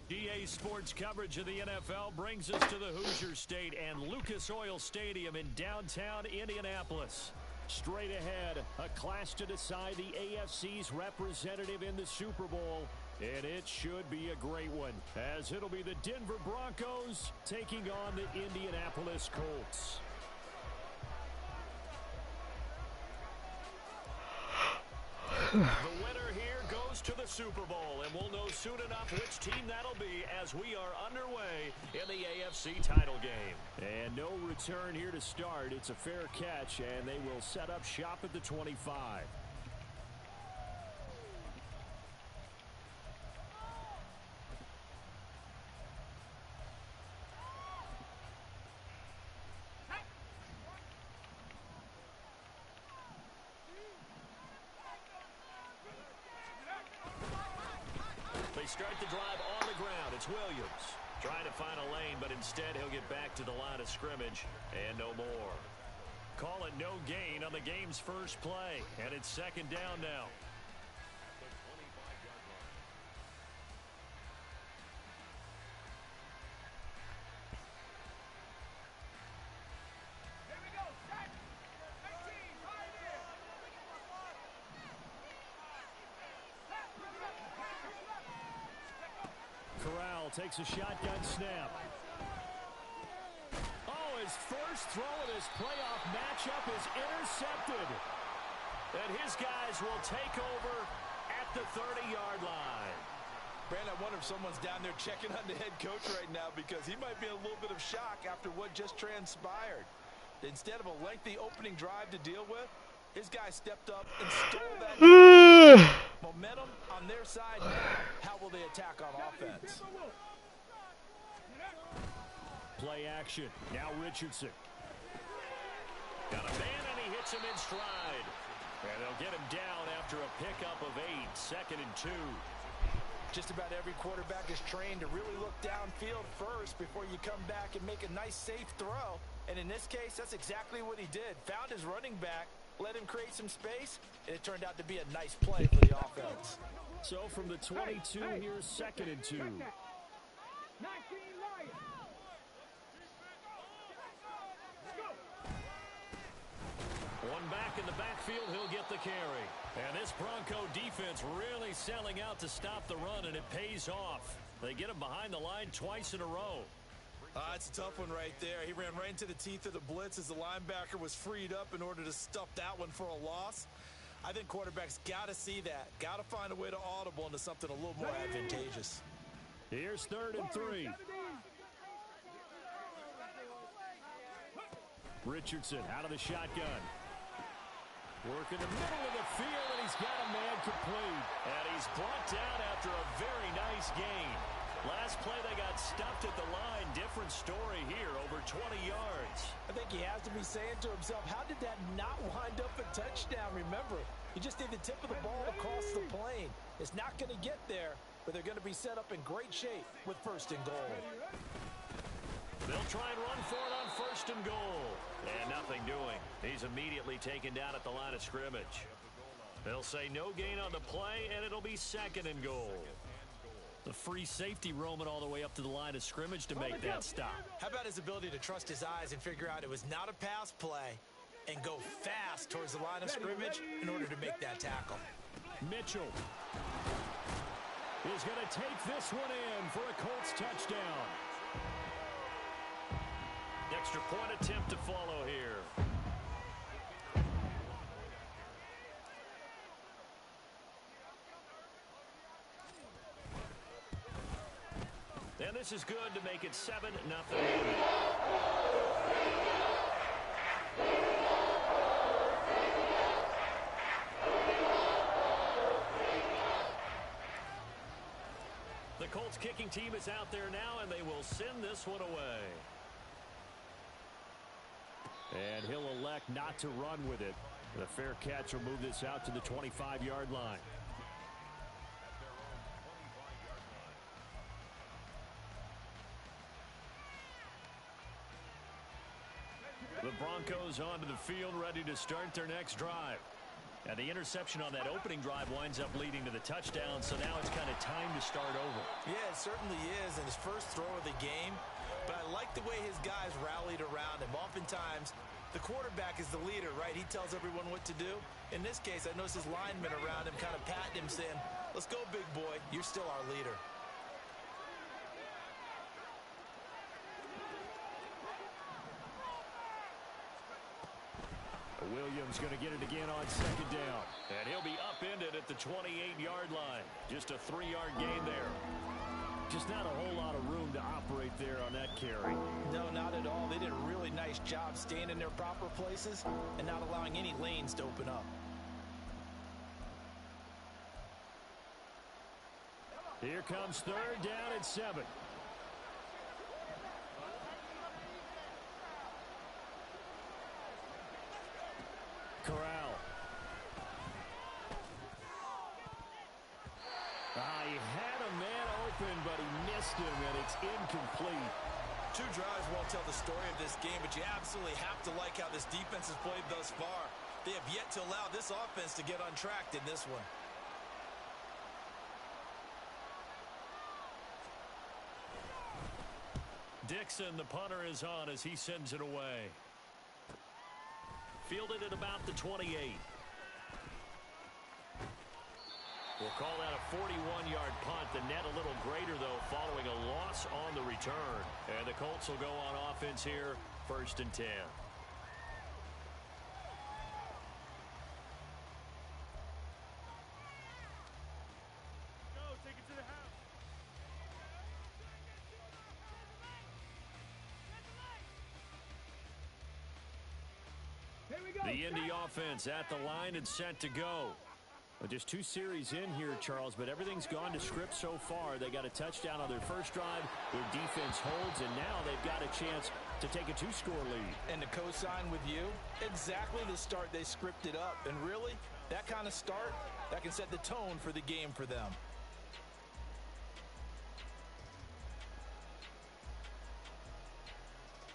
GA Sports coverage of the NFL brings us to the Hoosier State and Lucas Oil Stadium in downtown Indianapolis. Straight ahead, a clash to decide the AFC's representative in the Super Bowl. And it should be a great one, as it'll be the Denver Broncos taking on the Indianapolis Colts. The winner here goes to the Super Bowl, and we'll know soon enough which team that'll be as we are underway in the AFC title game. And no return here to start. It's a fair catch, and they will set up shop at the 25. Start the drive on the ground. It's Williams trying to find a lane, but instead he'll get back to the line of scrimmage and no more. Call it no gain on the game's first play, and it's second down now. Takes a shotgun snap. Oh, his first throw of this playoff matchup is intercepted. And his guys will take over at the 30-yard line. Brandon, I wonder if someone's down there checking on the head coach right now, because he might be in a little bit of shock after what just transpired. Instead of a lengthy opening drive to deal with, his guy stepped up and stole that momentum on their side. Now, how will they attack on offense? Play action. Now Richardson. Got a man, and he hits him in stride. And they'll get him down after a pickup of 8. Second and 2. Just about every quarterback is trained to really look downfield first before you come back and make a nice, safe throw. And in this case, that's exactly what he did. Found his running back, let him create some space, and it turned out to be a nice play for the offense. So from the 22, here's second and 2. One back in the backfield, he'll get the carry. And this Bronco defense really selling out to stop the run, and it pays off. They get him behind the line twice in a row. It's a tough one right there. He ran right into the teeth of the blitz as the linebacker was freed up in order to stuff that one for a loss. I think quarterbacks got to see that. Got to find a way to audible into something a little more advantageous. Here's third and 3. Richardson out of the shotgun. Work in the middle of the field, and he's got a man complete. And he's brought down after a very nice gain. Last play, they got stuffed at the line. Different story here, over 20 yards. I think he has to be saying to himself, how did that not wind up a touchdown? Remember, you just need the tip of the ball across the plane. It's not going to get there, but they're going to be set up in great shape with first and goal. They'll try and run for it on first and goal. And nothing doing. He's immediately taken down at the line of scrimmage. They'll say no gain on the play, and it'll be second and goal. The free safety roaming all the way up to the line of scrimmage to make that stop. How about his ability to trust his eyes and figure out it was not a pass play and go fast towards the line of scrimmage in order to make that tackle? Mitchell is going to take this one in for a Colts touchdown. Extra point attempt to follow here. And this is good to make it 7-0. The Colts kicking team is out there now, and they will send this one away. And he'll elect not to run with it. The fair catch will move this out to the 25-yard line. The Broncos onto the field, ready to start their next drive. And the interception on that opening drive winds up leading to the touchdown, so now it's kind of time to to start over. Yeah, it certainly is, and his first throw of the game. But I like the way his guys rallied around him. Oftentimes, the quarterback is the leader, right? He tells everyone what to do. In this case, I noticed his linemen around him kind of patting him, saying, let's go, big boy. You're still our leader. Williams going to get it again on second down. And he'll be upended at the 28-yard line. Just a 3-yard gain there. Just not a whole lot of room to operate there on that carry. No, not at all. They did a really nice job staying in their proper places and not allowing any lanes to open up. Here comes third down and 7. Corral. He had a man open, but he missed him, and it's incomplete. 2 drives won't tell the story of this game, but you absolutely have to like how this defense has played thus far. They have yet to allow this offense to get untracked in this one. Dixon, the punter, is on as he sends it away. Fielded at about the 28. We'll call that a 41-yard punt. The net a little greater, though, following a loss on the return. And the Colts will go on offense here, 1st and 10. The Indy offense at the line and set to go. Well, just 2 series in here, Charles, but everything's gone to script so far. They got a touchdown on their first drive. Their defense holds, and now they've got a chance to take a 2-score lead. And to co-sign with you, exactly the start they scripted up. And really, that kind of start, that can set the tone for the game for them.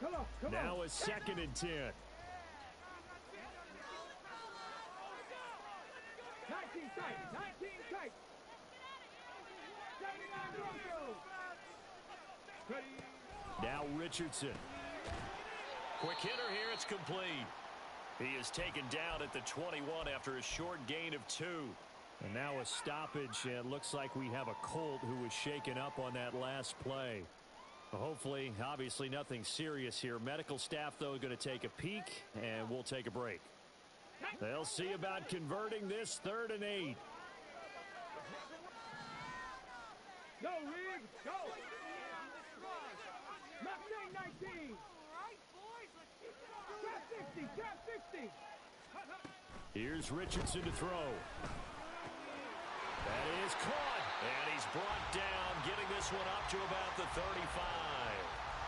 Come on. Now a 2nd and 10. 19 tight. Now Richardson. Quick hitter here. It's complete. He is taken down at the 21 after a short gain of 2. And now a stoppage. And it looks like we have a Colt who was shaken up on that last play. Hopefully, obviously nothing serious here. Medical staff, though, going to take a peek, and we'll take a break. They'll see about converting this 3rd and 8. Go, Riggs, go! Not 19. Trap 60. Here's Richardson to throw. That is caught, and he's brought down, getting this one up to about the 35.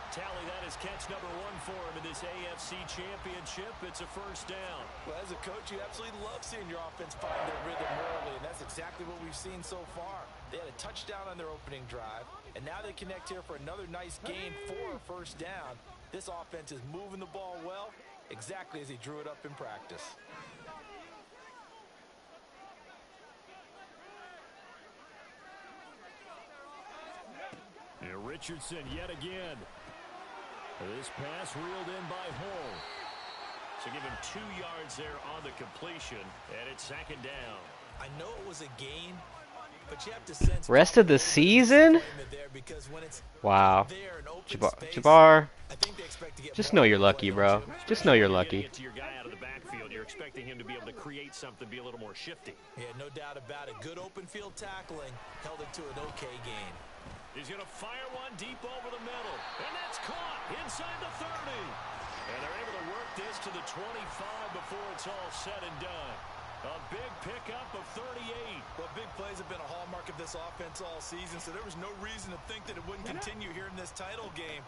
Tally, that is catch number 1 for him in this AFC Championship. It's a 1st down. Well, as a coach, you absolutely love seeing your offense find their rhythm early, and that's exactly what we've seen so far. They had a touchdown on their opening drive, and now they connect here for another nice gain for a 1st down. This offense is moving the ball well, exactly as he drew it up in practice. And Richardson yet again. This pass reeled in by Hull. So give him 2 yards there on the completion, and it's 2nd down. I know it was a gain, but you have to sense rest of the season? Wow. Jabbar. Just know you're lucky, bro. Just know you're lucky. Your guy out of the backfield, you're expecting him to be able to create something, be a little more shifty. Yeah, no doubt about it. Good open field tackling held it to an okay gain. He's going to fire one deep over the middle. And that's caught inside the 30. And they're able to work this to the 25 before it's all said and done. A big pickup of 38. Well, big plays have been a hallmark of this offense all season, so there was no reason to think that it wouldn't continue here in this title game.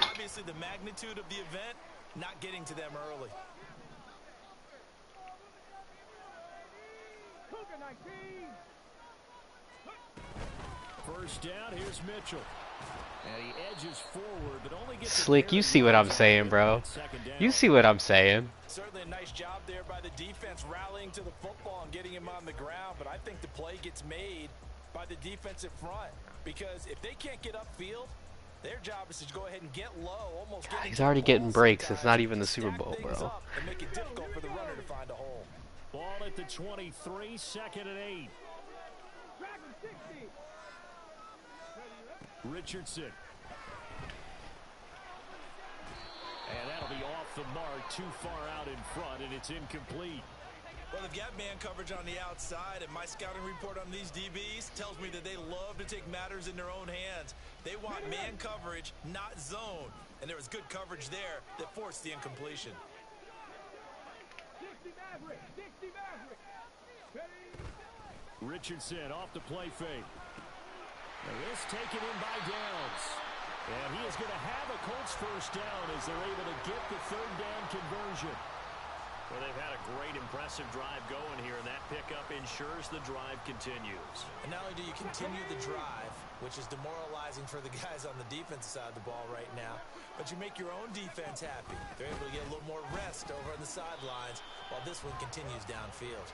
Obviously, the magnitude of the event not getting to them early. Cougar 19. 1st down, here's Mitchell. And he edges forward, but only gets Slick, you see what I'm saying, bro. You see what I'm saying. Certainly a nice job there by the defense rallying to the football and getting him on the ground, but I think the play gets made by the defensive front, because if they can't get upfield, their job is to go ahead and get low, almost God, he's already getting breaks. It's not even the Super Bowl, bro. And make it difficult for the runner to find a hole. Ball at the 23, 2nd and 8. Richardson. And that'll be off the mark, too far out in front, and it's incomplete. Well, they've got man coverage on the outside, and my scouting report on these DBs tells me that they love to take matters in their own hands. They want man coverage, not zone. And there was good coverage there that forced the incompletion. Richardson off the play fake. And this taken in by Downs. And he is going to have a Colts first down as they're able to get the 3rd down conversion. Well, they've had a great, impressive drive going here, and that pickup ensures the drive continues. And not only do you continue the drive, which is demoralizing for the guys on the defensive side of the ball right now, but you make your own defense happy. They're able to get a little more rest over on the sidelines while this one continues downfield.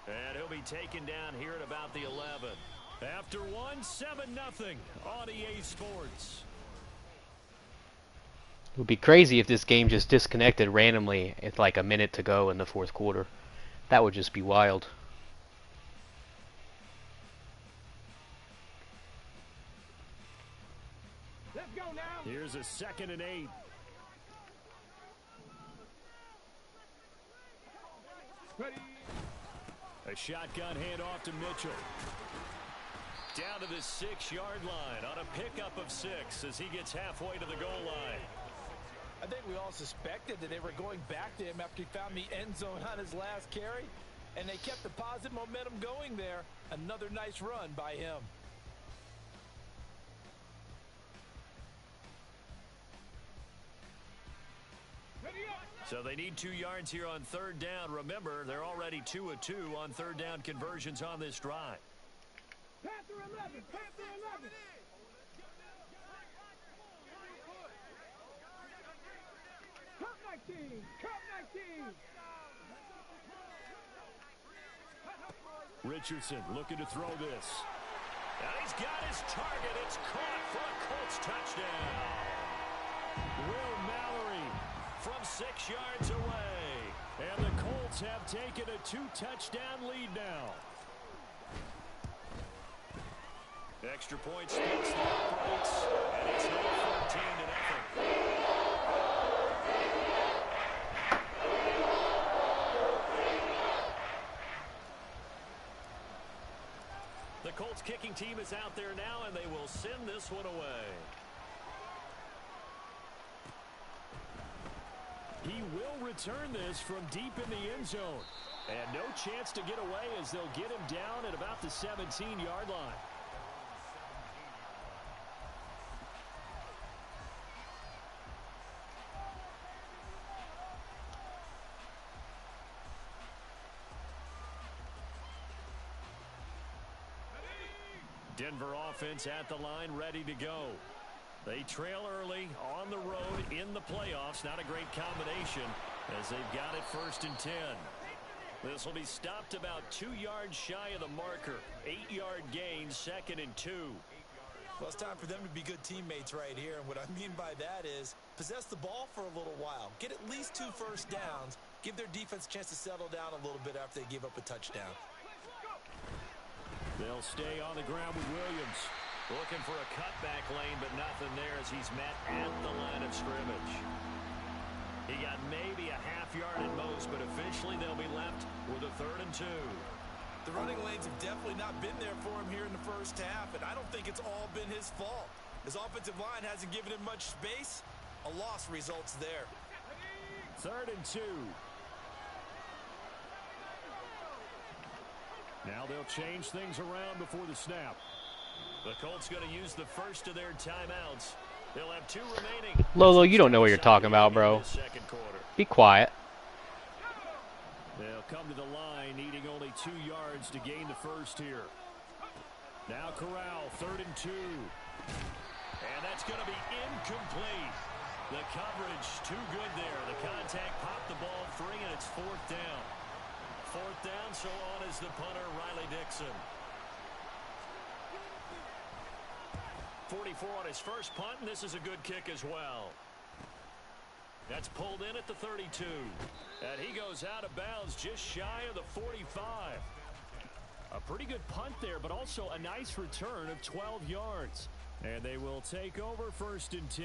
And he'll be taken down here at about the 11. After 7-0 on EA Sports. It would be crazy if this game just disconnected randomly with like a minute to go in the 4th quarter. That would just be wild. Let's go now. Here's a 2nd and 8. Ready. A shotgun handoff to Mitchell. Down to the 6-yard line on a pickup of 6 as he gets halfway to the goal line. I think we all suspected that they were going back to him after he found the end zone on his last carry, and they kept the positive momentum going there. Another nice run by him. So they need 2 yards here on 3rd down. Remember, they're already 2 of 2 on 3rd down conversions on this drive. Panther 11, Panther 11. Cup 19, Cup 19. Richardson looking to throw this. And he's got his target. It's caught for a Colts touchdown. Will Mallory from 6 yards away. And the Colts have taken a 2-touchdown lead now. Extra point splits the uprights, and it's now 14-0. The Colts kicking team is out there now, and they will send this one away. He will return this from deep in the end zone. And no chance to get away as they'll get him down at about the 17-yard line. Denver offense at the line, ready to go. They trail early on the road in the playoffs. Not a great combination as they've got it 1st and 10. This will be stopped about 2 yards shy of the marker. 8-yard gain, 2nd and 2. Well, it's time for them to be good teammates right here. And what I mean by that is possess the ball for a little while. Get at least 2 first downs. Give their defense a chance to settle down a little bit after they give up a touchdown. They'll stay on the ground with Williams. Looking for a cutback lane, but nothing there as he's met at the line of scrimmage. He got maybe a half yard at most, but officially they'll be left with a 3rd and 2. The running lanes have definitely not been there for him here in the first half, and I don't think it's all been his fault. His offensive line hasn't given him much space. A loss results there. 3rd and 2. Now they'll change things around before the snap. The Colts going to use the first of their timeouts. They'll have 2 remaining. Lolo, you don't know what you're talking about, bro. Be quiet. They'll come to the line, needing only 2 yards to gain the first here. Now Corral, 3rd and 2. And that's going to be incomplete. The coverage too good there. The contact popped the ball free, and it's 4th down. 4th down, so on is the punter, Riley Dixon. 44 on his first punt, and this is a good kick as well. That's pulled in at the 32. And he goes out of bounds just shy of the 45. A pretty good punt there, but also a nice return of 12 yards. And they will take over 1st and 10.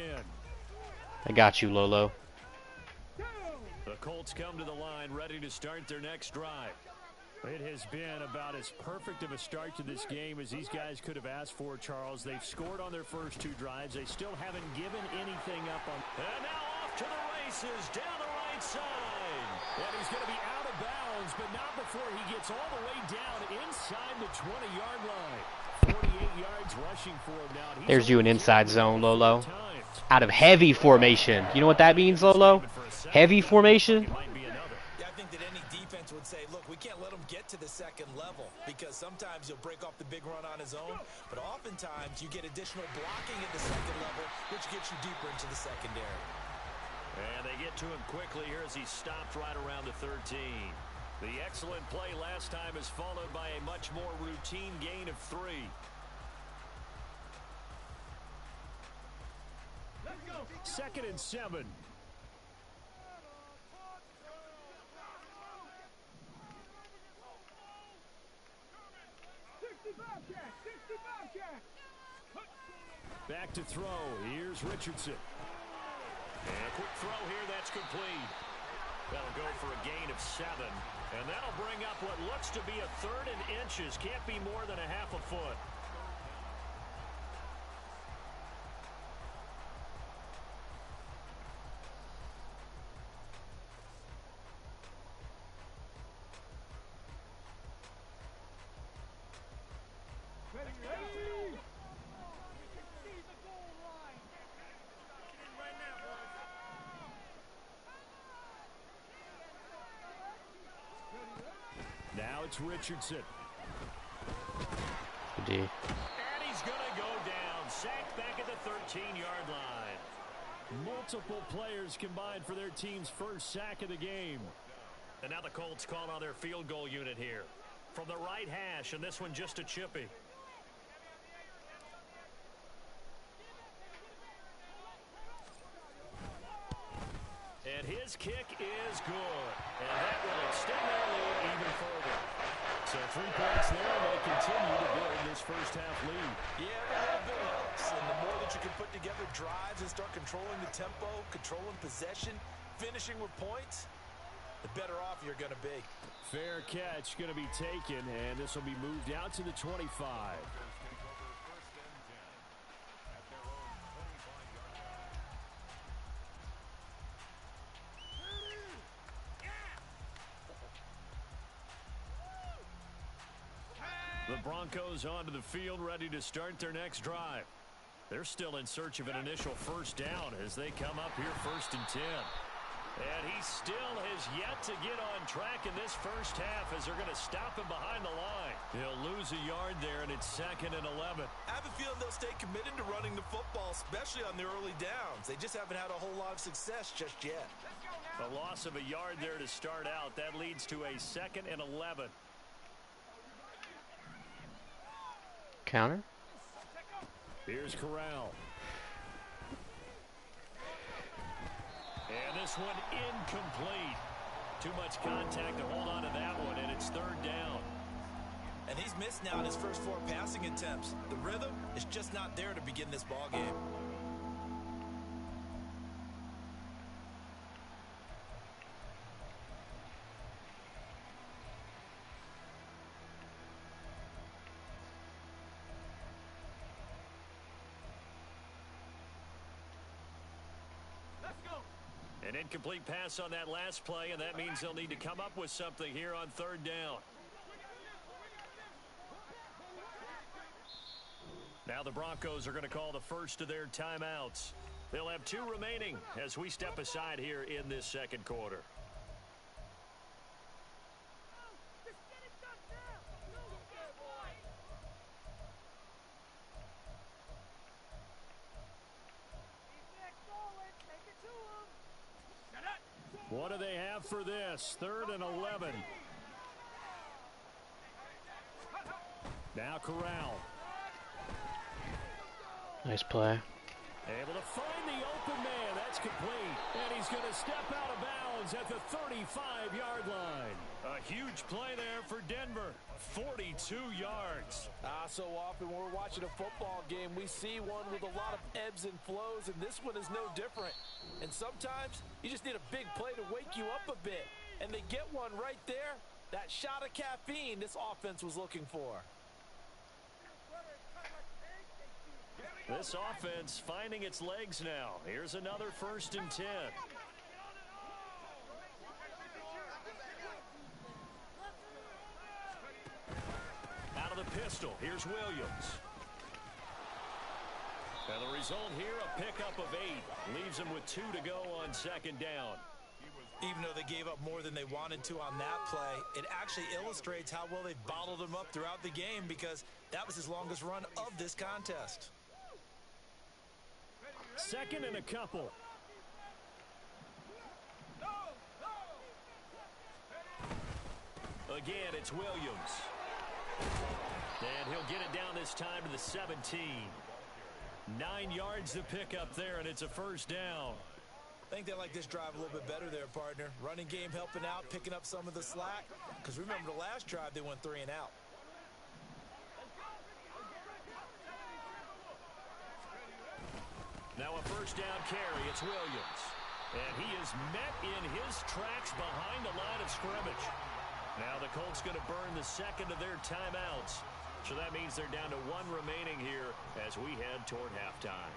I got you, Lolo. The Colts come to the line ready to start their next drive. It has been about as perfect of a start to this game as these guys could have asked for, Charles. They've scored on their first 2 drives. They still haven't given anything up on. And now off to the races down the right side. And he's going to be out of bounds, but not before he gets all the way down inside the 20-yard line. 48 yards rushing for him now. There's you an inside zone, Lolo. Out of heavy formation. You know what that means, Lolo? Heavy formation? Yeah, I think that any defense would say, look, we can't let him get to the second level because sometimes he'll break off the big run on his own, but oftentimes you get additional blocking at the second level, which gets you deeper into the secondary. And they get to him quickly here as he stopped right around the 13. The excellent play last time is followed by a much more routine gain of 3. Let's go. 2nd and 7. 65 catch. Back to throw. Here's Richardson. And a quick throw here. That's complete. That'll go for a gain of 7. And that'll bring up what looks to be a 3rd and inches. Can't be more than a half a foot. Now it's Richardson. Good D. And he's going to go down. Sacked back at the 13-yard line. Multiple players combined for their team's first sack of the game. And now the Colts call on their field goal unit here. From the right hash, and this one just a chippy. And his kick is good. And that will extend their lead even further. So 3 points there, and they continue to build this first half lead. Yeah, the little bit helps. And the more that you can put together drives and start controlling the tempo, controlling possession, finishing with points, the better off you're going to be. Fair catch going to be taken, and this will be moved out to the 25. The Broncos onto the field, ready to start their next drive. They're still in search of an initial first down as they come up here 1st and 10. And he still has yet to get on track in this first half as they're going to stop him behind the line. He'll lose a yard there, and it's 2nd and 11. I have a feeling they'll stay committed to running the football, especially on the early downs. They just haven't had a whole lot of success just yet. A loss of a yard there to start out. That leads to a 2nd and 11. Counter. Here's Corral. And this one incomplete. Too much contact to hold on to that one, and it's 3rd down. And he's missed now in his first 4 passing attempts. The rhythm is just not there to begin this ball game. An incomplete pass on that last play, and that means they'll need to come up with something here on 3rd down. Now the Broncos are going to call the first of their timeouts. They'll have 2 remaining as we step aside here in this 2nd quarter. What do they have for this? 3rd and 11. Now Corral. Nice play. Able to find the open man. That's complete. And he's going to step out of bounds at the 35-yard line. A huge play there for Denver. 42 yards. So often when we're watching a football game, we see one with a lot of ebbs and flows, and this one is no different. And sometimes you just need a big play to wake you up a bit. And they get one right there. That shot of caffeine this offense was looking for. This offense finding its legs now. Here's another 1st and 10. Out of the pistol, here's Williams. And the result here, a pickup of 8. Leaves him with 2 to go on 2nd down. Even though they gave up more than they wanted to on that play, it actually illustrates how well they've bottled him up throughout the game, because that was his longest run of this contest. 2nd and a couple. Again, it's Williams. And he'll get it down this time to the 17. 9 yards to pick up there, and it's a 1st down. I think they like this drive a little bit better there, partner. Running game helping out, picking up some of the slack. Because remember the last drive, they went 3 and out. Now a 1st down carry. It's Williams. And he is met in his tracks behind the line of scrimmage. Now the Colts going to burn the 2nd of their timeouts. So that means they're down to 1 remaining here as we head toward halftime.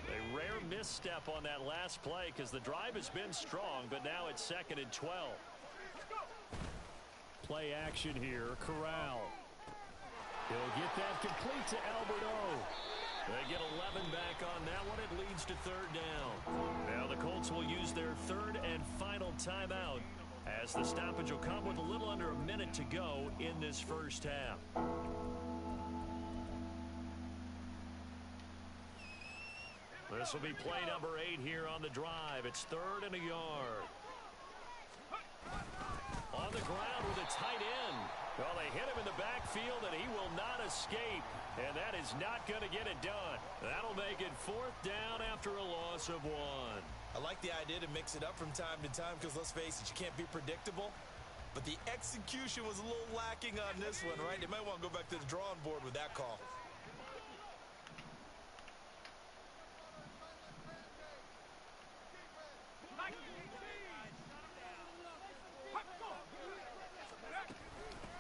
A rare misstep on that last play because the drive has been strong, but now it's 2nd and 12. Play action here, Corral. He'll get that complete to Alberto. They get 11 back on that one. It leads to 3rd down. Now the Colts will use their 3rd and final timeout as the stoppage will come with a little under a minute to go in this 1st half. This will be play number 8 here on the drive. It's 3rd and a yard. On the ground with a tight end. Well, they hit him in the backfield, and he will not escape. And that is not going to get it done. That'll make it 4th down after a loss of 1. I like the idea to mix it up from time to time because, let's face it, you can't be predictable. But the execution was a little lacking on this one, right? They might want to go back to the drawing board with that call.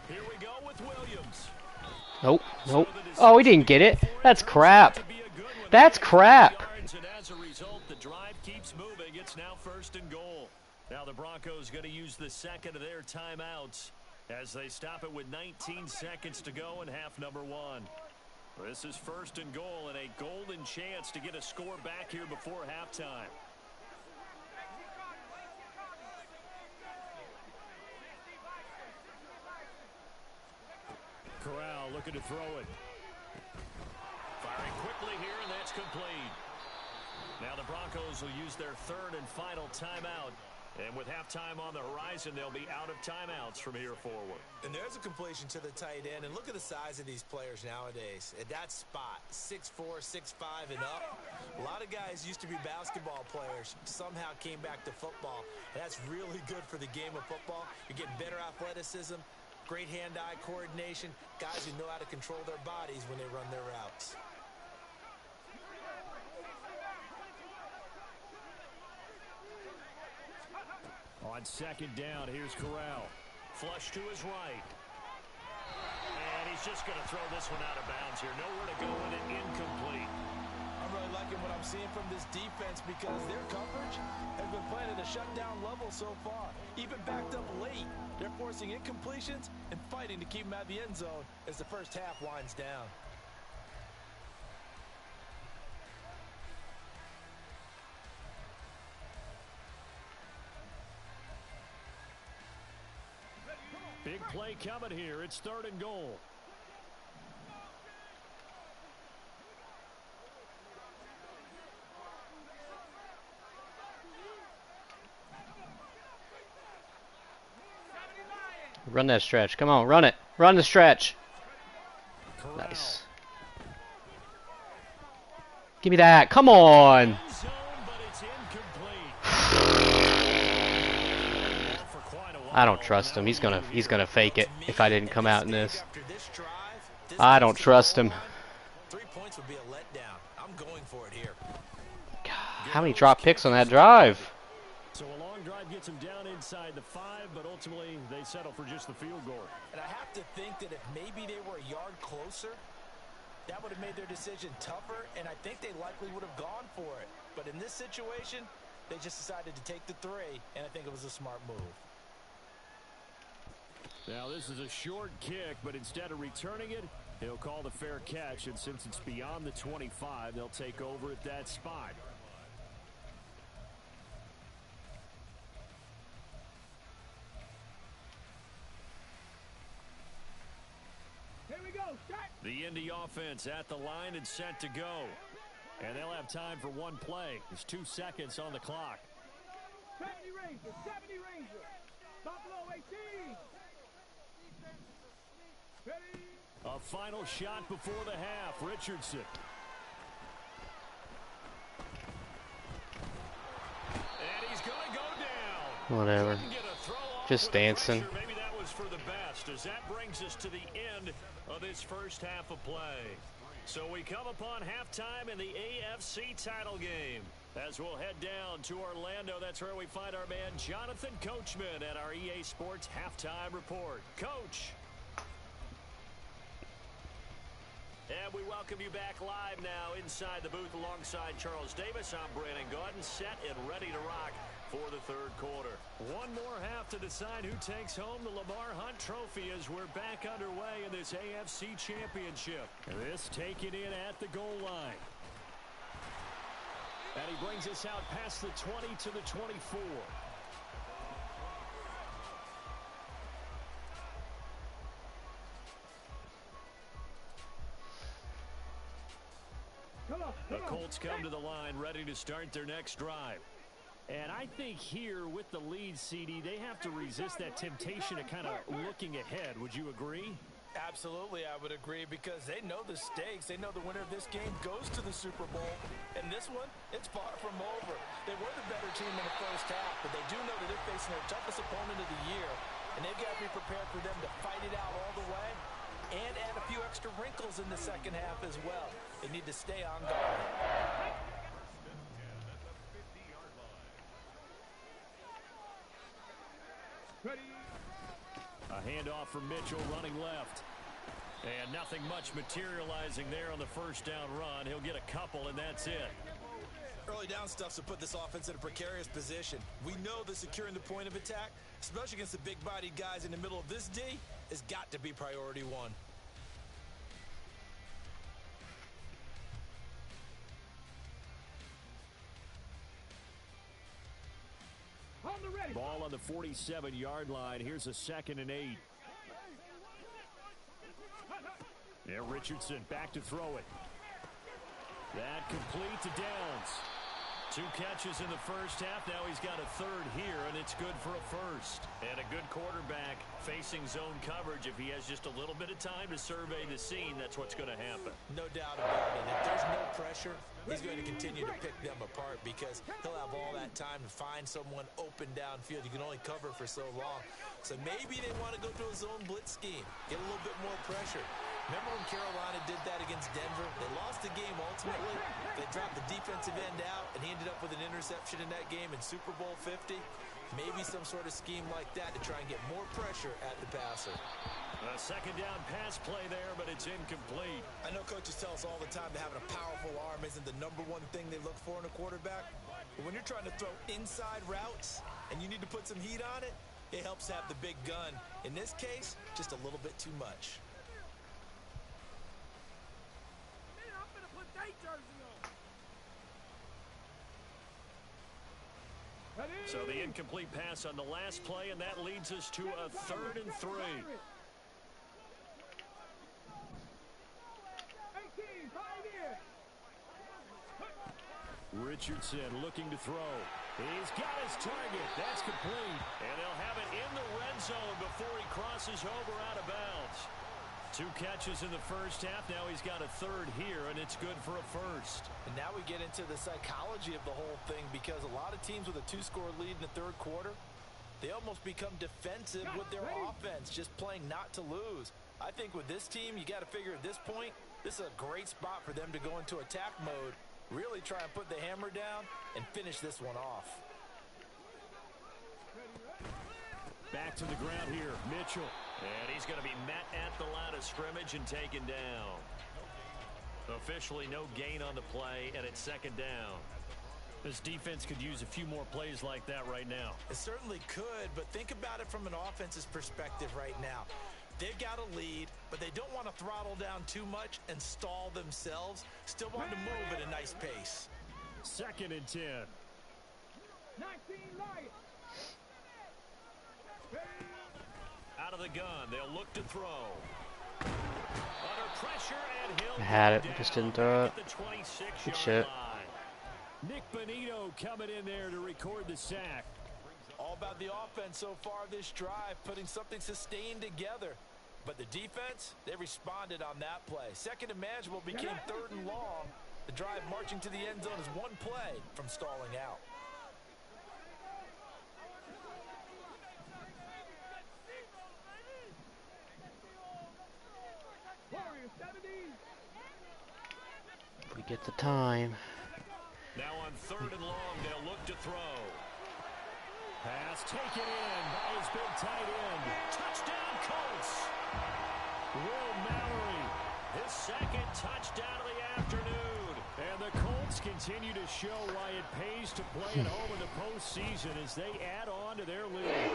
Here we go with Williams. Nope, nope. Oh, he didn't get it. That's crap. That's crap. And as a result, the drive keeps moving. It's now 1st and goal. Now the Broncos going to use the 2nd of their timeouts as they stop it with 19 seconds to go in half number 1. This is 1st and goal and a golden chance to get a score back here before halftime. Corral looking to throw it. Firing quickly here, and that's complete. Now the Broncos will use their 3rd and final timeout. And with halftime on the horizon, they'll be out of timeouts from here forward. And there's a completion to the tight end. And look at the size of these players nowadays. At that spot, 6'4", 6'5", and up. A lot of guys used to be basketball players, somehow came back to football. And that's really good for the game of football. You're getting better athleticism, great hand-eye coordination, guys who know how to control their bodies when they run their routes. On 2nd down, here's Corral. Flush to his right. And he's just going to throw this one out of bounds here. Nowhere to go with it, incomplete. I'm really liking what I'm seeing from this defense because their coverage has been playing at a shutdown level so far. Even backed up late, they're forcing incompletions and fighting to keep them out of the end zone as the first half winds down. Big play coming here. It's 3rd and goal. Run that stretch. Come on, run it. Run the stretch. Nice. Give me that. Come on. I don't trust him. He's gonna fake it if I didn't come out in this. I don't trust him. 3 points would be a letdown. I'm going for it here. God, how many drop picks on that drive? So a long drive gets them down inside the 5, but ultimately they settle for just the field goal. And I have to think that if maybe they were a yard closer, that would have made their decision tougher, and I think they likely would have gone for it. But in this situation, they just decided to take the 3, and I think it was a smart move. Now this is a short kick, but instead of returning it, he'll call the fair catch, and since it's beyond the 25, they'll take over at that spot. Here we go. Start. The Indy offense at the line and set to go. And they'll have time for one play. There's 2 seconds on the clock. 70 Rangers. 70 Rangers. Buffalo 18. Ready. A final shot before the half. Richardson. And he's going to go down. Whatever. Just dancing. Maybe that was for the best, as that brings us to the end of this first half of play. So we come upon halftime in the AFC title game. As we'll head down to Orlando, that's where we find our man Jonathan Coachman at our EA Sports Halftime Report. Coach. And we welcome you back live now inside the booth alongside Charles Davis. I'm Brandon Gaudin, set and ready to rock for the third quarter. One more half to decide who takes home the Lamar Hunt Trophy as we're back underway in this AFC Championship. This taken in at the goal line. And he brings us out past the 20 to the 24. The Colts come to the line ready to start their next drive. And I think here with the lead, CD, they have to resist that temptation of kind of looking ahead. Would you agree? Absolutely, I would agree, because they know the stakes. They know the winner of this game goes to the Super Bowl. And this one, it's far from over. They were the better team in the first half, but they do know that they're facing their toughest opponent of the year. And they've got to be prepared for them to fight it out all the way and add a few extra wrinkles in the second half as well. They need to stay on guard. A handoff from Mitchell running left. And nothing much materializing there on the first down run. He'll get a couple, and that's it. Early down stuff's to put this offense in a precarious position. We know that securing the point of attack, especially against the big-bodied guys in the middle of this D, has got to be priority one. Ball on the 47-yard line. Here's a 2nd and 8. There, Richardson back to throw it. That complete to Downs. 2 catches in the first half. Now he's got a 3rd here, and it's good for a 1st. And a good quarterback facing zone coverage. If he has just a little bit of time to survey the scene, that's what's going to happen. No doubt about it. If there's no pressure, he's going to continue to pick them apart, because he'll have all that time to find someone open downfield. You can only cover for so long. So maybe they want to go to a zone blitz scheme, get a little bit more pressure. Remember when Carolina did that against Denver? They lost the game ultimately. They dropped the defensive end out, and he ended up with an interception in that game in Super Bowl 50. Maybe some sort of scheme like that to try and get more pressure at the passer. A 2nd down pass play there, but it's incomplete. I know coaches tell us all the time that having a powerful arm isn't the #1 thing they look for in a quarterback. But when you're trying to throw inside routes and you need to put some heat on it, it helps to have the big gun. In this case, just a little bit too much. So the incomplete pass on the last play, and that leads us to a 3rd and 3. Richardson looking to throw. He's got his target. That's complete. And they'll have it in the red zone before he crosses over out of bounds. 2 catches in the first half. Now he's got a third here, and it's good for a first. And now we get into the psychology of the whole thing, because a lot of teams with a 2-score lead in the third quarter, they almost become defensive with their offense, just playing not to lose. I think with this team, you got to figure at this point, this is a great spot for them to go into attack mode, really try and put the hammer down and finish this one off. Back to the ground here, Mitchell. And he's going to be met at the line of scrimmage and taken down. Officially no gain on the play, and it's second down. This defense could use a few more plays like that right now. It certainly could, but think about it from an offense's perspective right now. They've got a lead, but they don't want to throttle down too much and stall themselves. Still want to move at a nice pace. 2nd and 10. 19 Lions. Out of the gun, they'll look to throw. Under pressure, and he'll I had it, down. just didn't throw it. Good shit. Nick Bonito coming in there to record the sack. All about the offense so far this drive, putting something sustained together. But the defense, they responded on that play. Second and manageable became 3rd and long. The drive marching to the end zone is 1 play from stalling out. If we get the time. Now on 3rd and long, they'll look to throw. Pass taken in by his big tight end. Touchdown, Colts. Will Mallory, his 2nd touchdown of the afternoon. And the Colts continue to show why it pays to play at home in the postseason as they add on to their lead.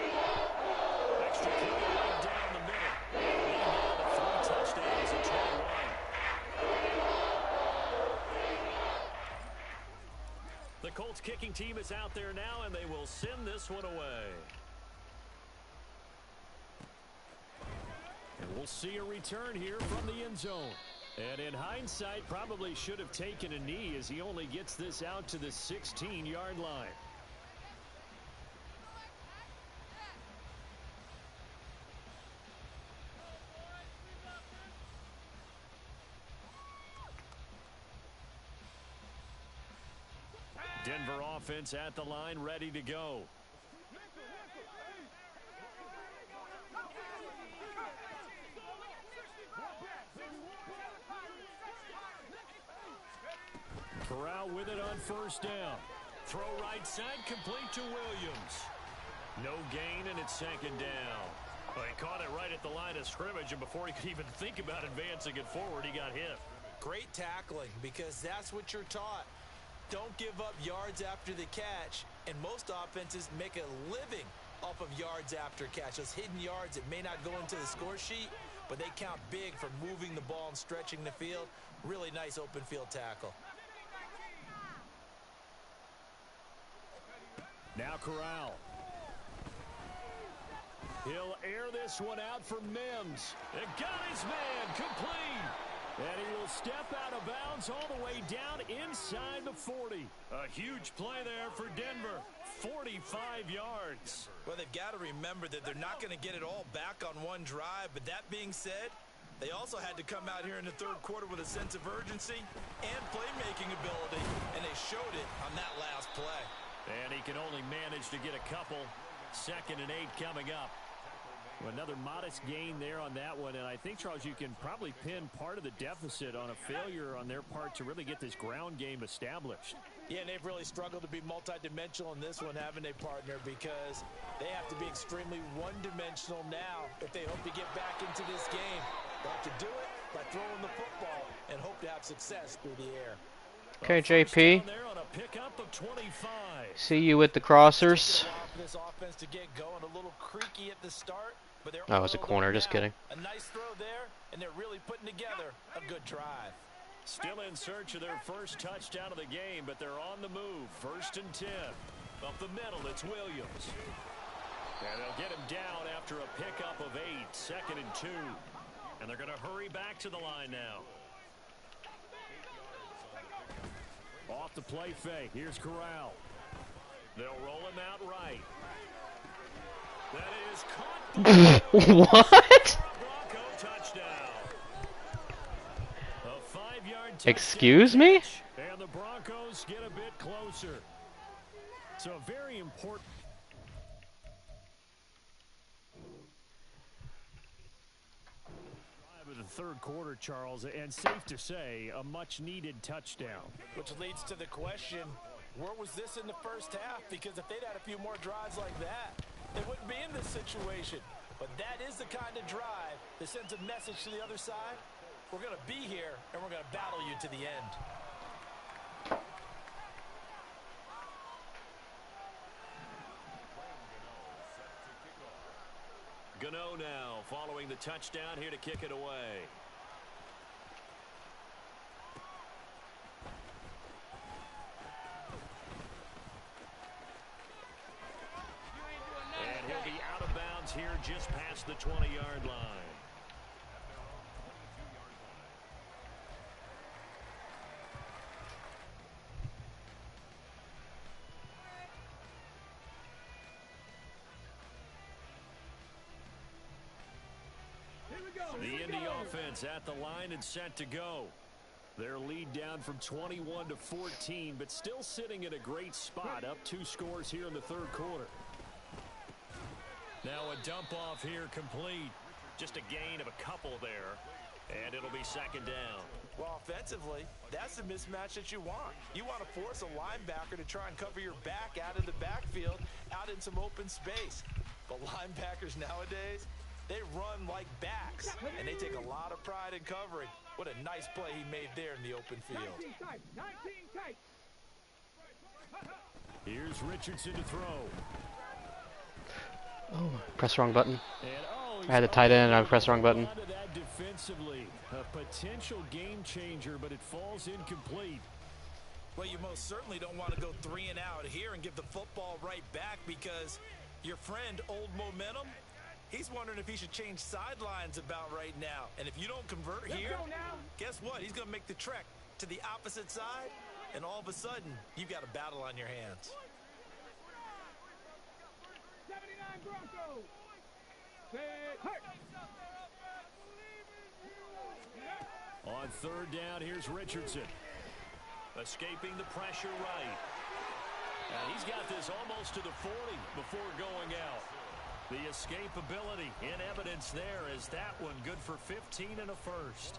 Extra point right down the middle. Leading now to 3 touchdowns at 21. The Colts kicking team is out there now, and they will send this one away. And we'll see a return here from the end zone. And in hindsight, probably should have taken a knee as he only gets this out to the 16-yard line. Denver offense at the line, ready to go. Corral with it on 1st down. Throw right side, complete to Williams. No gain, and it's 2nd down. Well, he caught it right at the line of scrimmage, and before he could even think about advancing it forward, he got hit. Great tackling, because that's what you're taught. Don't give up yards after the catch, and most offenses make a living off of yards after catch. Those hidden yards that may not go into the score sheet, but they count big for moving the ball and stretching the field. Really nice open field tackle. Now Corral. He'll air this one out for Mims. It got his man complete. And he will step out of bounds all the way down inside the 40. A huge play there for Denver. 45 yards. Well, they've got to remember that they're not going to get it all back on one drive. But that being said, they also had to come out here in the 3rd quarter with a sense of urgency and playmaking ability. And they showed it on that last play. And he can only manage to get a couple. 2nd and 8 coming up. Another modest gain there on that one, and I think, Charles, you can probably pin part of the deficit on a failure on their part to really get this ground game established. Yeah, and they've really struggled to be multidimensional in this one, haven't they, partner? Because they have to be extremely one-dimensional now if they hope to get back into this game. They have to do it by throwing the football and hope to have success through the air. Okay, JP. See you with the crossers. This offense to get going a little creaky at the start, but they're that was a corner, just kidding. A nice throw there, and they're really putting together a good drive. Still in search of their first touchdown of the game, but they're on the move. 1st and 10. Up the middle, it's Williams. And they'll get him down after a pickup of 8. 2nd and 2. And they're going to hurry back to the line now. Off the play fake. Here's Corral. They'll roll him out right. That is caught. What? Bronco touchdown. A 5-yard touchdown. Excuse me? And the Broncos get a bit closer. So very important. Of the third quarter, Charles, and safe to say, a much-needed touchdown. Which leads to the question, where was this in the first half? Because if they'd had a few more drives like that, they wouldn't be in this situation. But that is the kind of drive that sends a message to the other side. We're going to be here, and we're going to battle you to the end. Gano now following the touchdown, here to kick it away. And he'll be out of bounds here just past the 20-yard line. The Indy offense at the line and set to go. Their lead down from 21 to 14, but still sitting in a great spot, up 2 scores here in the third quarter. Now a dump off here complete. Just a gain of a couple there, and it'll be second down. Well, offensively, that's the mismatch that you want. You want to force a linebacker to try and cover your back out of the backfield, out in some open space. But linebackers nowadays, they run like backs, and they take a lot of pride in covering. What a nice play he made there in the open field. 19 tight. Here's Richardson to throw. Oh, press the wrong button. And, I had the tight end and I pressed the wrong button. That defensively, a potential game changer, but it falls incomplete. Well, you most certainly don't want to go 3 and out here and give the football right back, because your friend, Old Momentum, he's wondering if he should change sidelines about right now. And if you don't convert here, guess what? He's going to make the trek to the opposite side, and all of a sudden, you've got a battle on your hands. 79 Broncos. On third down, here's Richardson. Escaping the pressure right. And he's got this almost to the 40 before going out. The escapability in evidence there, as that one good for 15 and a first.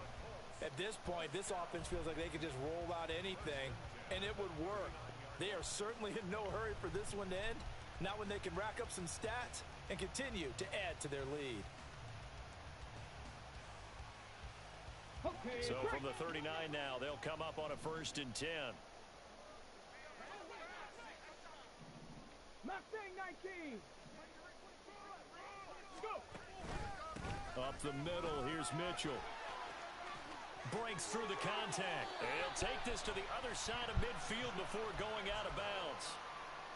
At this point, this offense feels like they could just roll out anything, and it would work. They are certainly in no hurry for this one to end, not when they can rack up some stats and continue to add to their lead. So from the 39 now, they'll come up on a 1st and 10. Mustang 19. Up the middle, here's Mitchell. Breaks through the contact. They'll take this to the other side of midfield before going out of bounds.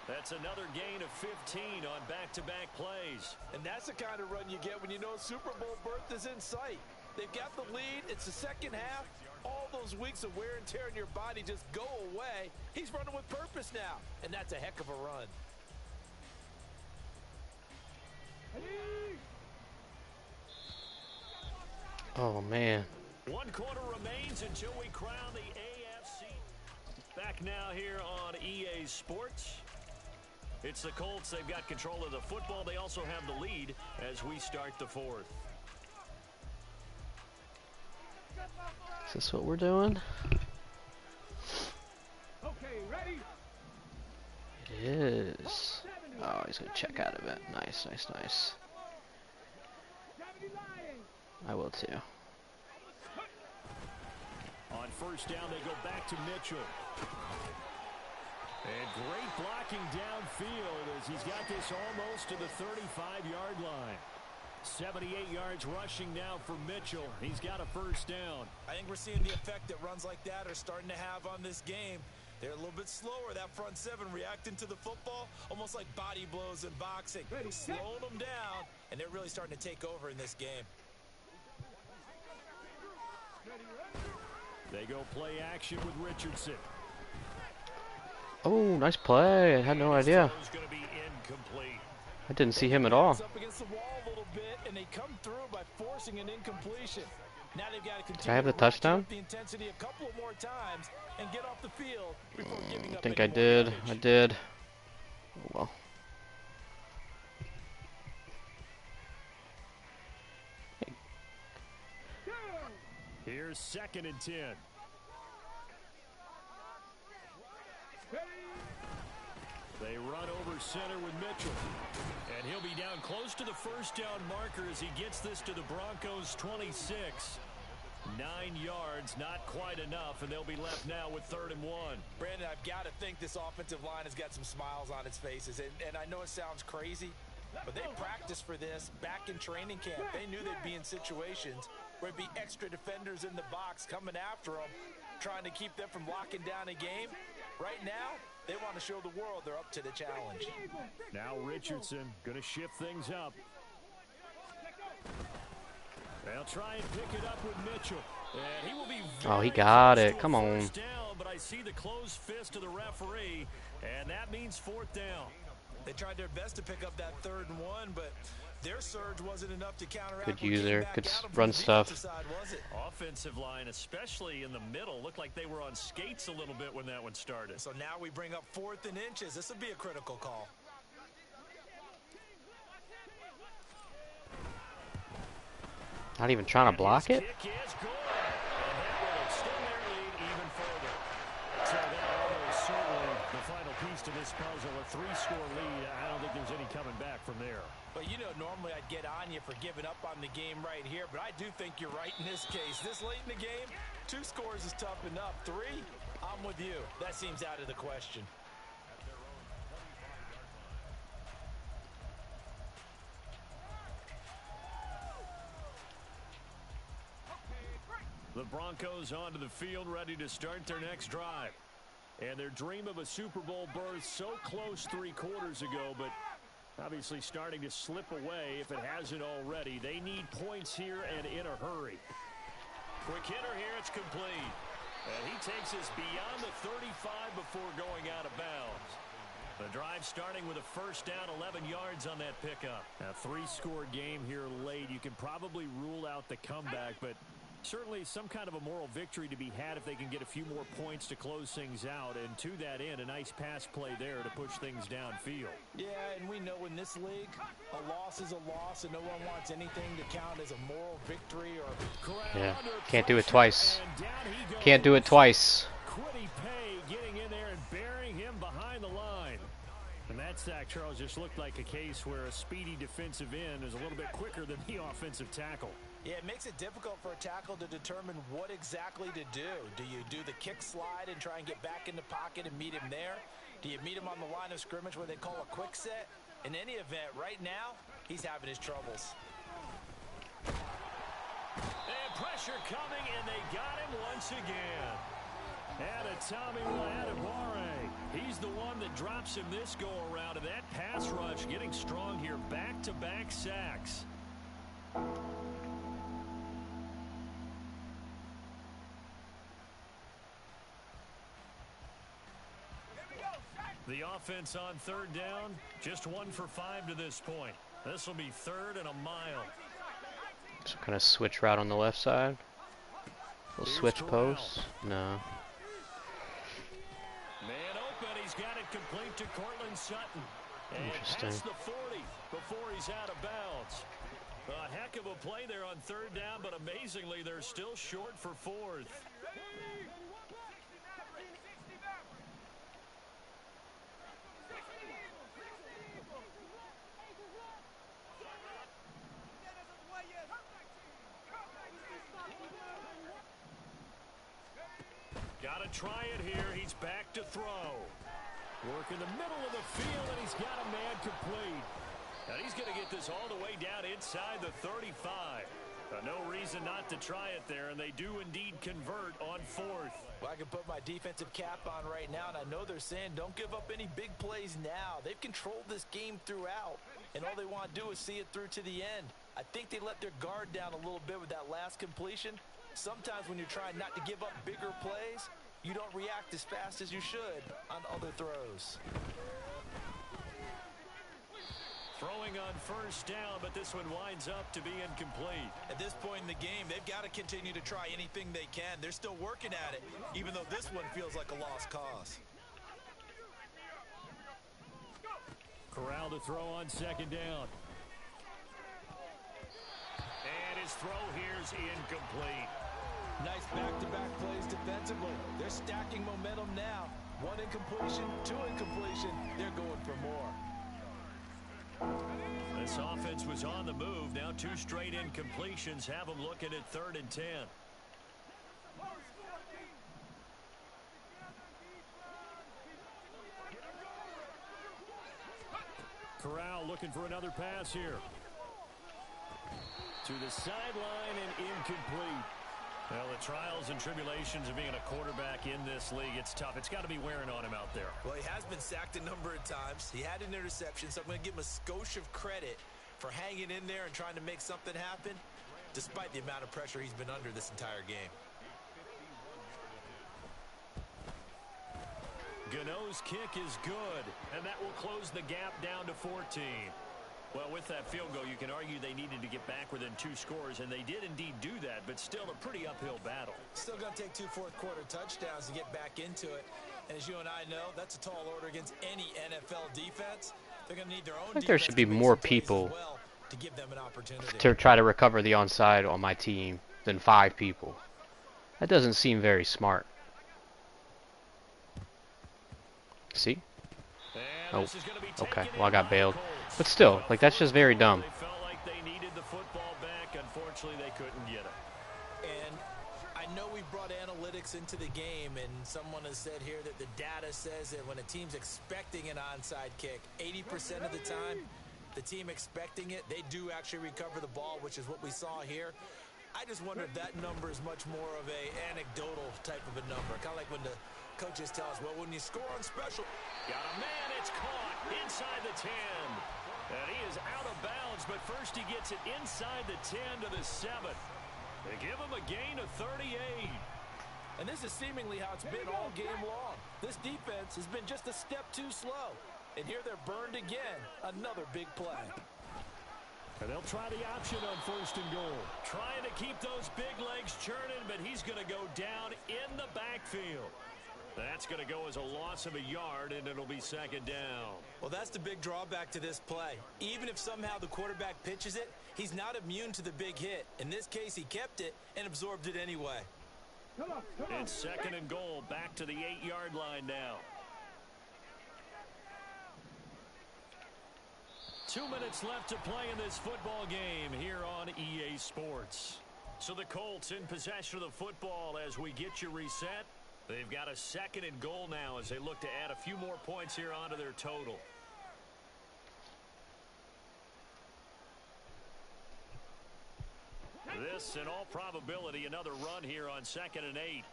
That's another gain of 15 on back-to-back plays. And that's the kind of run you get when you know Super Bowl berth is in sight. They've got the lead. It's the second half. All those weeks of wear and tear in your body just go away. He's running with purpose now, and that's a heck of a run. Oh, man. 1 quarter remains until we crown the AFC. Back now here on EA Sports. It's the Colts. They've got control of the football. They also have the lead as we start the 4th. Is this what we're doing? Okay, ready? It is. Oh, he's going to check out of it. Nice, nice, nice. I will too. On 1st down, they go back to Mitchell. And great blocking downfield as he's got this almost to the 35-yard line. 78 yards rushing now for Mitchell. He's got a 1st down. I think we're seeing the effect that runs like that are starting to have on this game. They're a little bit slower, that front 7, reacting to the football, almost like body blows in boxing. Slowing them down, and they're really starting to take over in this game. They go play action with Richardson. Oh, nice play. I had no idea. I didn't see him at all. Up against the wall a little bit, and they come through by forcing an incompletion. Now they've got to continue Did I have the to touchdown? the intensity a couple more times and get off the field before giving I up think any I more did. yardage. I did. Oh, well. Here's 2nd and 10. They run over center with Mitchell. And he'll be down close to the first down marker as he gets this to the Broncos 26. 9 yards, not quite enough, and they'll be left now with 3rd and 1. Brandon, I've got to think this offensive line has got some smiles on its faces. And I know it sounds crazy, but they practiced for this back in training camp. They knew they'd be in situations where it'd be extra defenders in the box coming after them, trying to keep them from locking down a game. Right now, they want to show the world they're up to the challenge. Now Richardson going to shift things up. They'll try and pick it up with Mitchell. And he will be Oh, he got it. Come on. down, but I see the closed fist of the referee, and that means 4th down. They tried their best to pick up that 3rd and 1, but their surge wasn't enough to counteract. Good user. Good run stuff. Side, was it? Offensive line, especially in the middle, looked like they were on skates a little bit when that one started. So now we bring up 4th and inches. This would be a critical call. Not even trying to block it? Kick is good. And that will extend their lead even further. So that almost certainly the final piece to this puzzle, a 3-score lead. I don't think there's any coming back from there. But you know, normally I'd get on you for giving up on the game right here, but I do think you're right in this case. This late in the game, 2 scores is tough enough. 3, I'm with you. That seems out of the question. The Broncos onto the field, ready to start their next drive. And their dream of a Super Bowl berth so close 3 quarters ago, but obviously starting to slip away if it hasn't already. They need points here and in a hurry. Quick hitter here, it's complete. And he takes us beyond the 35 before going out of bounds. The drive starting with a first down, 11 yards on that pickup. A 3-score game here late. You can probably rule out the comeback, but certainly some kind of a moral victory to be had if they can get a few more points to close things out. And to that end, a nice pass play there to push things downfield. Yeah, and we know in this league, a loss is a loss, and no one wants anything to count as a moral victory. Or Yeah, can't do it twice. Can't do it twice. Quiddy Pay getting in there and burying him behind the line. And that sack, Charles, just looked like a case where a speedy defensive end is a little bit quicker than the offensive tackle. Yeah, it makes it difficult for a tackle to determine what exactly to do. Do you do the kick slide and try and get back in the pocket and meet him there? Do you meet him on the line of scrimmage where they call a quick set? In any event, right now, he's having his troubles. And pressure coming, and they got him once again. And a Tommy Adebawore. He's the one that drops him this go-around, and that pass rush getting strong here. Back-to-back sacks. The offense on 3rd down, just 1 for 5 to this point. This will be 3rd and a mile. Some kind of switch route on the left side. Little switch post. No. Man open, he's got it complete to Cortland Sutton. And Interesting. past the 40 before he's out of bounds. A heck of a play there on 3rd down, but amazingly, they're still short for 4th. Got to try it here. He's back to throw. Work in the middle of the field, and he's got a man complete. And he's going to get this all the way down inside the 35. No reason not to try it there, and they do indeed convert on 4th. Well, I can put my defensive cap on right now, and I know they're saying don't give up any big plays now. They've controlled this game throughout, and all they want to do is see it through to the end. I think they let their guard down a little bit with that last completion. Sometimes when you're trying not to give up bigger plays, you don't react as fast as you should on other throws. Throwing on first down, but this one winds up to be incomplete. At this point in the game, they've got to continue to try anything they can. They're still working at it, even though this one feels like a lost cause. Corral to throw on second down. And his throw here's incomplete. Nice back-to-back plays defensively. They're stacking momentum now. One incompletion, two incompletion. They're going for more. This offense was on the move. Now 2 straight incompletions have them looking at 3rd and 10. Corral looking for another pass here. To the sideline and incomplete. Well, the trials and tribulations of being a quarterback in this league, it's tough. It's got to be wearing on him out there. Well, he has been sacked a number of times. He had an interception, so I'm going to give him a skosh of credit for hanging in there and trying to make something happen, despite the amount of pressure he's been under this entire game. Gano's kick is good, and that will close the gap down to 14. Well, with that field goal, you can argue they needed to get back within 2 scores, and they did indeed do that, but still a pretty uphill battle. Still going to take 2 fourth-quarter touchdowns to get back into it. And as you and I know, that's a tall order against any NFL defense. They're going to need their own. I think there should be more people well to give them an opportunity to try to recover the onside on my team than 5 people. That doesn't seem very smart. See? Oh, okay. Well, I got bailed. But still, like, that's just very dumb. They felt like they needed the football back. Unfortunately, they couldn't get it. And I know we've brought analytics into the game, and someone has said here that the data says that when a team's expecting an onside kick, 80% of the time, the team expecting it, they do actually recover the ball, which is what we saw here. I just wonder if that number is much more of a anecdotal type of a number. Kind of like when the coaches tell us, well, when you score on special. Got a man, it's caught inside the 10. And he is out of bounds, but first he gets it inside the 10 to the 7. They give him a gain of 38. And this is seemingly how it's been all game long. This defense has been just a step too slow. And here they're burned again. Another big play. And they'll try the option on 1st and goal. Trying to keep those big legs churning, but he's going to go down in the backfield. That's going to go as a loss of a yard, and it'll be 2nd down. Well, that's the big drawback to this play. Even if somehow the quarterback pitches it, he's not immune to the big hit. In this case, he kept it and absorbed it anyway. It's 2nd and goal, back to the 8-yard line now. 2 minutes left to play in this football game here on EA Sports. So the Colts in possession of the football as we get you reset. They've got a 2nd and goal now as they look to add a few more points here onto their total. This, in all probability, another run here on 2nd and 8.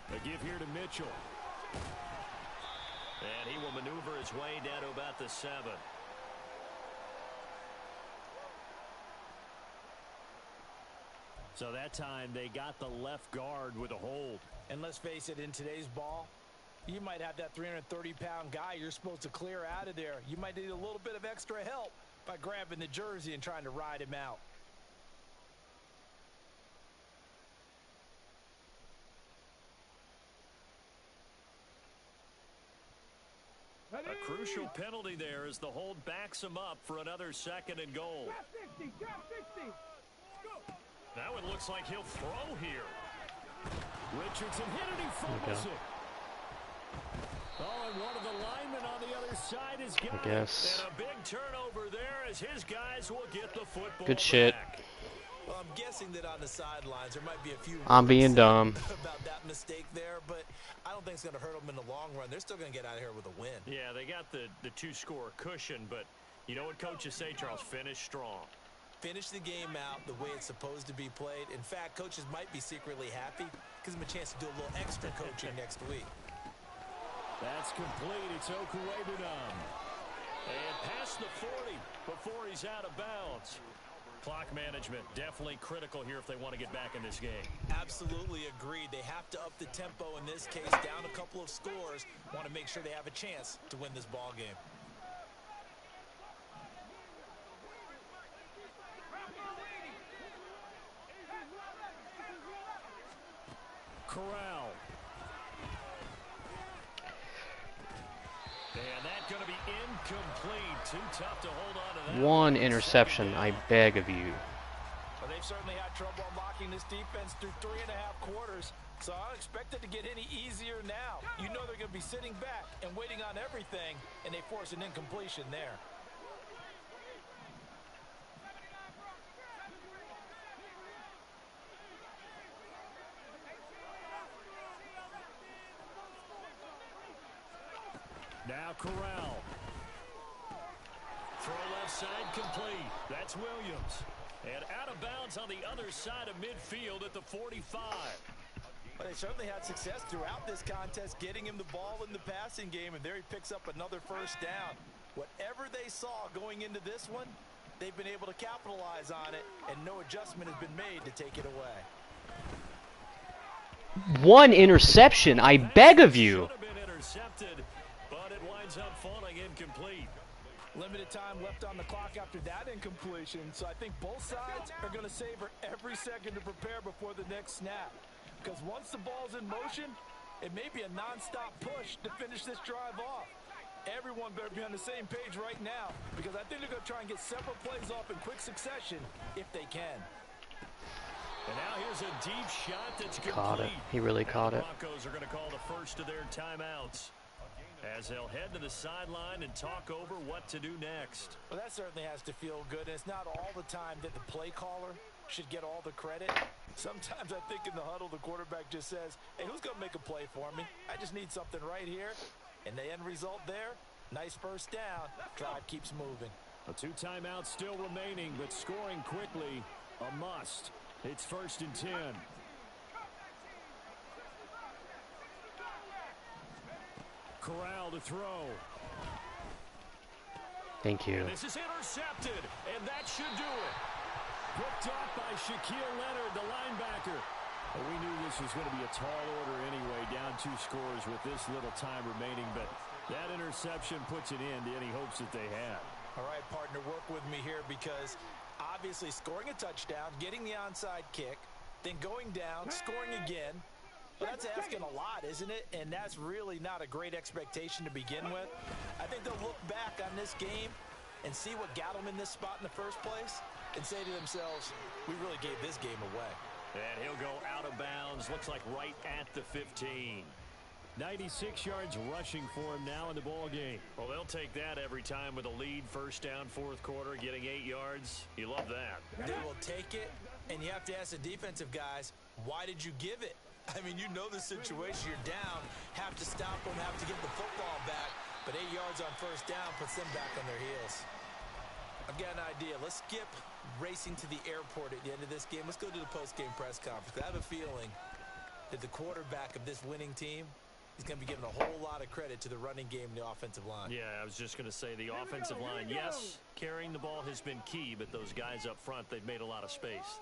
A give here to Mitchell. And he will maneuver his way down to about the 7. So that time they got the left guard with a hold. And let's face it, in today's ball, you might have that 330-pound guy you're supposed to clear out of there. You might need a little bit of extra help by grabbing the jersey and trying to ride him out. A crucial penalty there as the hold backs him up for another 2nd and goal. That one looks like he'll throw here. Richardson hit it, he fumbles it. Oh, and one of the linemen on the other side is got it. And a big turnover there as his guys will get the football Good shit. back. Well, I'm guessing that on the sidelines there might be a few I'm being dumb about that mistake there, but I don't think it's going to hurt them in the long run. They're still going to get out of here with a win. Yeah, they got the 2-score cushion, but you know what coaches say, Charles? Finish strong. Finish the game out the way it's supposed to be played. In fact, coaches might be secretly happy. Gives them a chance to do a little extra coaching next week. That's complete. It's Okuwebunam. And past the 40 before he's out of bounds. Clock management, definitely critical here if they want to get back in this game. Absolutely agreed. They have to up the tempo in this case, down a couple of scores. Want to make sure they have a chance to win this ball game. Corral. And that's going to be incomplete. Too tough to hold on to that. One interception, I beg of you. Well, they've certainly had trouble unlocking this defense through 3.5 quarters, so I don't expect it to get any easier now. You know they're going to be sitting back and waiting on everything, and they force an incompletion there. Now Corral. Throw left side complete. That's Williams. And out of bounds on the other side of midfield at the 45. Well, they certainly had success throughout this contest, getting him the ball in the passing game, and there he picks up another first down. Whatever they saw going into this one, they've been able to capitalize on it, and no adjustment has been made to take it away. One interception, I beg of you. Should have been intercepted, but it winds up falling incomplete. Limited time left on the clock after that incompletion, so I think both sides are going to savor every second to prepare before the next snap. Because once the ball's in motion, it may be a non-stop push to finish this drive off. Everyone better be on the same page right now, because I think they're going to try and get several plays off in quick succession if they can. And now here's a deep shot that's complete. Caught it. He really caught it. The Broncos are going to call the first of their timeouts as they'll head to the sideline and talk over what to do next. Well, that certainly has to feel good. And it's not all the time that the play caller should get all the credit. Sometimes I think in the huddle, the quarterback just says, hey, who's going to make a play for me? I just need something right here. And the end result there, nice first down. Drive keeps moving. 2 timeouts still remaining, but scoring quickly, a must. It's 1st and 10. Corral to throw. Thank you. And this is intercepted, and that should do it. Picked off by Shaquille Leonard, the linebacker. Well, we knew this was going to be a tall order anyway, down 2 scores with this little time remaining, but that interception puts an end to any hopes that they had. All right, partner, work with me here because obviously scoring a touchdown, getting the onside kick, then going down, scoring again. Well, that's asking a lot, isn't it? And that's really not a great expectation to begin with. I think they'll look back on this game and see what got them in this spot in the first place and say to themselves, we really gave this game away. And he'll go out of bounds, looks like right at the 15. 96 yards rushing for him now in the ball game. Well, they'll take that every time with a lead, first down, 4th quarter, getting 8 yards. You love that. They will take it, and you have to ask the defensive guys, why did you give it? I mean, you know the situation. You're down, have to stop them, have to get the football back, but 8 yards on first down puts them back on their heels. I've got an idea. Let's skip racing to the airport at the end of this game. Let's go to the post-game press conference. I have a feeling that the quarterback of this winning team is going to be giving a whole lot of credit to the running game and the offensive line. Yeah, I was just going to say the offensive line, yes, carrying the ball has been key, but those guys up front, they've made a lot of space.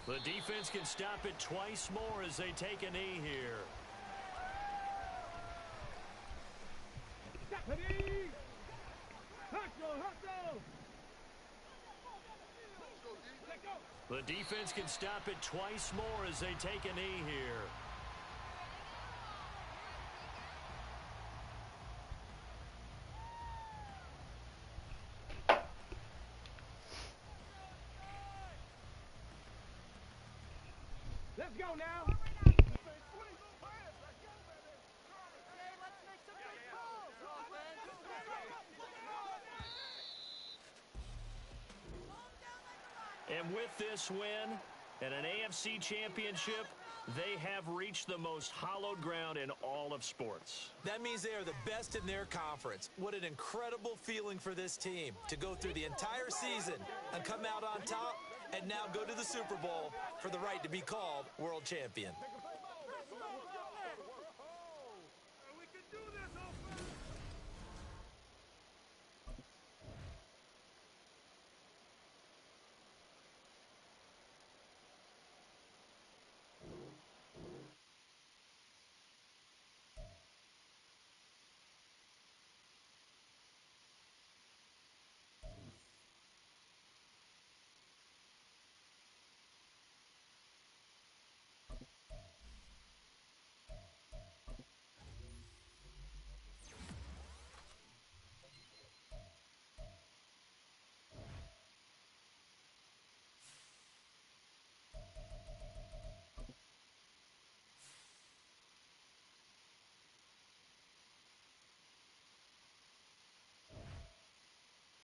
The defense can stop it twice more as they take a knee here. The defense can stop it twice more as they take a knee here. Let's go now. And with this win and an AFC championship, they have reached the most hallowed ground in all of sports. That means they are the best in their conference. What an incredible feeling for this team to go through the entire season and come out on top and now go to the Super Bowl for the right to be called world champion.